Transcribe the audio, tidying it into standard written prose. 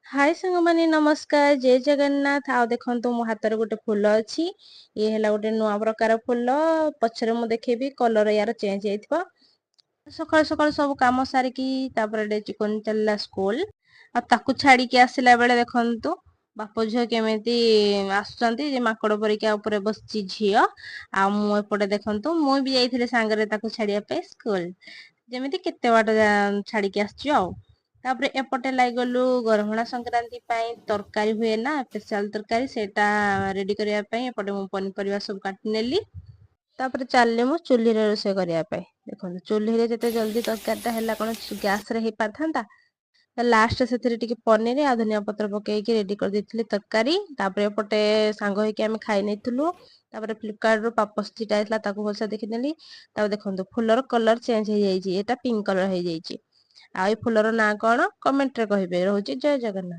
हाय साଙ୍ଗमानी नमस्कार जय जगन्नाथ आओ देखंतु मो हाथ रे गोटे फूल अछि ये हैला गोटे नुआ प्रकार फूल पछरे मु देखेबी कलर यार चेंज हेइथबो सकाळ सकाळ सब काम सारी की तापर डे चिकन चलला स्कूल आ ताकू छाड़ी के आसिला बेले देखंतु बाप झियो केमिति आसुचंती जे माकड़ परिका ऊपर बसची झियो आ मु एपटे देखंतु मु भी जाइथिले सांगरे ताकू छाड़िया पे स्कूल जेमिति केते बाट छाड़ी के आसची आ तापर एपटे लागिगलु गरमणा संक्रांति ପାଇଁ ତରକାରୀ ହୁଏ ନା ସ୍ପେଶାଲ ତରକାରୀ ସେଟା ରେଡି କରିବା ପାଇଁ ଏପଟେ ମୁଁ ପନିପରିବା ସବୁ କାଟି ନେଲି ତାପରେ ଚାଲିଲେ ମୁଁ ଚୁଲିରେ ରୋଷେଇ କରିବା ପାଇଁ ଦେଖନ୍ତୁ ଚୁଲିରେ ଯେତେ ଜଲ୍ଦି ତରକାରୀଟା ହେଲା କଣ ଗ୍ୟାସ ରେ ହେଇ ପାରିଥାନ୍ତା ଲାଷ୍ଟ ସେଥିରେ ଟିକେ ପନିର ଆଉ ଧନିଆ ପତ୍ର ପକେଇକି ରେଡି କରିଦେଇଥିଲି ତରକାରୀ ତାପରେ ଏପଟେ ସାଙ୍ଗ ହେଇକି ଆମେ ଖାଇ ନେଇଥିଲୁ ତାପରେ ଫ୍ଲିପକାର୍ଟ ରୁ ପାପୋଶ ଦିଟା ଆଇଥିଲା ତାକୁ ଭଲସେ ଦେଖିନେଲି ତାପରେ ଦେଖନ୍ତୁ ଫୁଲର କଲର ଚେଞ୍ଜ ହେଇଯାଇଛି ଏଟା ପିଙ୍କ କଲର ହେଇଯାଇଛି ଆଉ ଏ ଫୁଲର ନାଁ କଣ କମେଣ୍ଟ ରେ କହିବେ ରହୁଛି ଜୟ ଜଗନ୍ନାଥ।